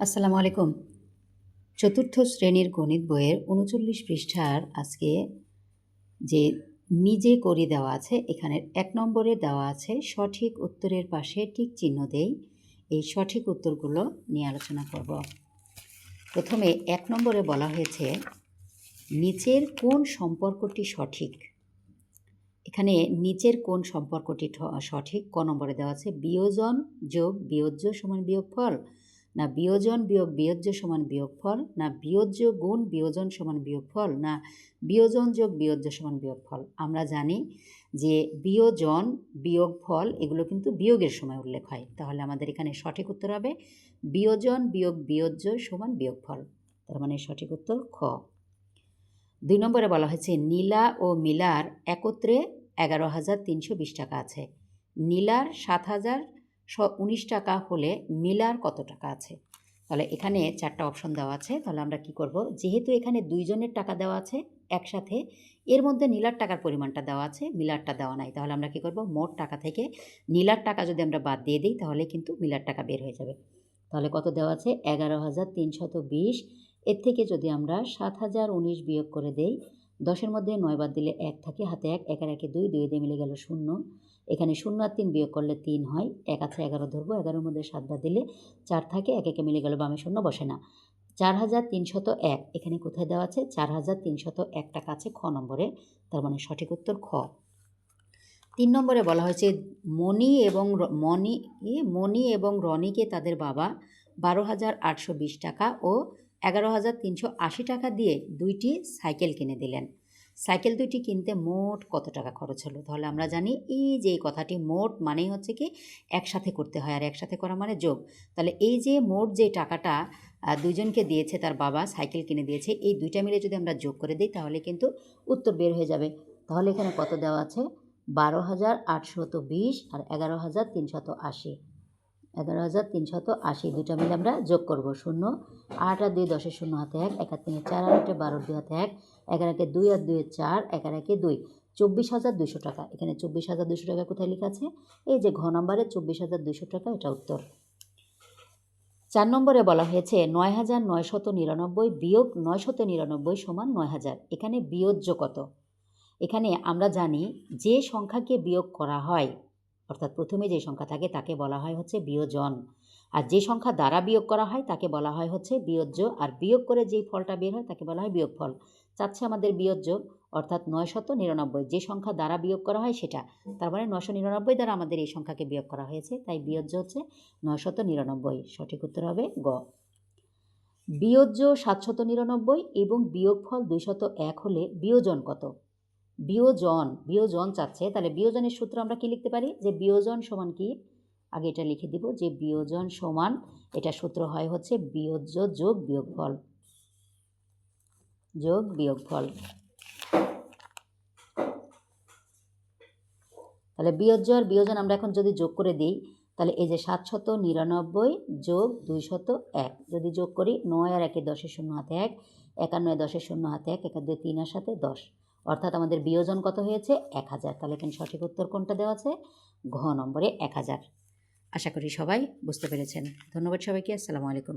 আসসালামু আলাইকুম। চতুর্থ শ্রেণীর গণিত বইয়ের ৩৯ পৃষ্ঠার আজকে যে নিজে করে দেওয়া আছে, এখানের ১ নম্বরে দেওয়া আছে সঠিক উত্তরের পাশে টিক চিহ্ন দেই। এই সঠিক উত্তরগুলো নিয়ে আলোচনা করব। প্রথমে ১ নম্বরে বলা হয়েছে নিচের কোন সম্পর্কটি সঠিক। এখানে নিচের কোন সম্পর্কটি সঠিক ক নম্বরে দেওয়া আছে বিয়োজন যোগ বিয়োজ্য সমান বিয়োগফল, না বিয়োজন বিয়োগ বিয়োজ্য সমান বিয়োগফল, না বিয়োজ্য গুণ বিয়োজন সমান বিয়োগফল, না বিয়োজন যোগ বিয়োজ্য সমান বিয়োগফল। আমরা জানি যে বিয়োজন বিয়োগফল এগুলো কিন্তু বিয়োগের সময় উল্লেখ হয়, তাহলে আমাদের এখানে সঠিক উত্তর হবে বিয়োজন বিয়োগ বিয়োজ্য সমান বিয়োগফল। তার মানে সঠিক উত্তর খ। ২ নম্বরে বলা হয়েছে নীলা ও মিলার একত্রে ১১,৩২০ টাকা আছে। নীলার ৭,০১৯ টাকা হলে মিলার কত টাকা আছে? তাহলে এখানে ৪টা অপশন দেওয়া আছে। তাহলে আমরা কি করব, যেহেতু এখানে দুইজনের টাকা দেওয়া আছে একসাথে, এর মধ্যে নীলার টাকার পরিমাণটা দেওয়া আছে, মিলারটা দেওয়া নাই, তাহলে আমরা কি করব, মোট টাকা থেকে নীলার টাকা যদি আমরা বাদ দিয়ে দিই তাহলে কিন্তু মিলার টাকা বের হয়ে যাবে। তাহলে কত দেওয়া আছে ১১,৩২০। এর থেকে যদি আমরা ৭,০১৯ বিয়োগ করে দেই, ১০-এর মধ্যে ৯ বাদ দিলে ১ থাকে, হাতে ১, ১ আর ১ ২, ২ দিয়ে মিলে গেল ০। এখানে ০ আর ৩ বিয়োগ করলে ৩ হয়, ১ আছে ১১ ধরবো, ১১-এর মধ্যে ৭ বাদ দিলে ৪ থাকে, ১ একে মিলে গেল, বামে ০ বসে না। ৪,৩০১ এখানে কোথায় দেওয়া আছে ৪,৩০১ টাকা আছে খ নম্বরে, তার মানে সঠিক উত্তর খ। ৩ নম্বরে বলা হয়েছে মণি এবং রনিকে তাদের বাবা ১২,৮২০ টাকা ও ১১,৩৮০ টাকা দিয়ে ২টি সাইকেল কিনে দিলেন। সাইকেল ২টি কিনতে মোট কত টাকা খরচ হলো? তাহলে আমরা জানি এই যে কথাটি মোট মানেই হচ্ছে কি একসাথে করতে হয়, আর একসাথে করা মানে যোগ। তাহলে এই যে মোট যে টাকাটা দুইজনকে দিয়েছে, তার বাবা সাইকেল কিনে দিয়েছে, এই দুইটা মিলে যদি আমরা যোগ করে দিই তাহলে কিন্তু উত্তর বের হয়ে যাবে। তাহলে এখানে কত দেওয়া আছে ১২,৮২০ আর ১১,৩৮০। ১১,৩৮০ দুইটা মিলে আমরা যোগ করব। ০, ৮ আর ২, ১০-এর ০ হাতে ১, ১ আর ৩, ৪ আর ৮, ১২, ২ হাতে ১, ১ আর ১, ২ আর ২, ৪, ১ আর ১, ২, ২৪,২০০ টাকা। এখানে ২৪,২০০ টাকা কোথায় লেখা আছে? এই যে ঘ নম্বরে ২৪,২০০ টাকা, এটা উত্তর। ৪ নম্বরে বলা হয়েছে ৯,৯৯৯ বিয়োগ ৯৯৯ সমান ৯,০০০। এখানে বিয়োজ্য কত? এখানে আমরা জানি যে সংখ্যাকে বিয়োগ করা হয়, অর্থাৎ প্রথমে যে সংখ্যা থাকে তাকে বলা হয় হচ্ছে বিয়োজন, আর যে সংখ্যা দ্বারা বিয়োগ করা হয় তাকে বলা হয় হচ্ছে বিয়োজ্য, আর বিয়োগ করে যেই ফলটা বের হয় তাকে বলা হয় বিয়োগফল। চাচ্ছে আমাদের বিয়োজ্য, অর্থাৎ ৯৯৯, যে সংখ্যা দ্বারা বিয়োগ করা হয় সেটা, তার মানে ৯৯৯ দ্বারা আমাদের এই সংখ্যাকে বিয়োগ করা হয়েছে, তাই বিয়োজ্য হচ্ছে ৯৯৯। সঠিক উত্তর হবে গ। বিয়োজ্য ৭৯৯ এবং বিয়োগফল ২০১ হলে বিয়োজন কত? বিয়োজন চাচ্ছে, তাহলে বিয়োজনের সূত্র আমরা কি লিখতে পারি, যে বিয়োজন সমান কি, আগে এটা লিখে দিব যে বিয়োজন সমান, এটা সূত্র হয় হচ্ছে বিয়োজ্য যোগ বিয়োগফল, যোগ বিয়োগফল। তাহলে বিয়োজ্য আর বিয়োজন আমরা এখন যদি যোগ করে দিই, তাহলে এই যে ৭৯৯ যোগ ২০১ যদি যোগ করি, ৯ আর ১, ১০-এর ০ হাতে ১, ১ আর ৯, ১০-এর ০ হাতে ১, ১ আর ২, ৩ আর ৭, ১০, অর্থাৎ আমাদের বিয়োজন কত হয়েছে ১,০০০। তাহলে এখানে সঠিক উত্তর কোনটা দেওয়া আছে? ঘ নম্বরে ১,০০০। আশা করি সবাই বুঝতে পেরেছেন। ধন্যবাদ সবাইকে। আসসালামু আলাইকুম।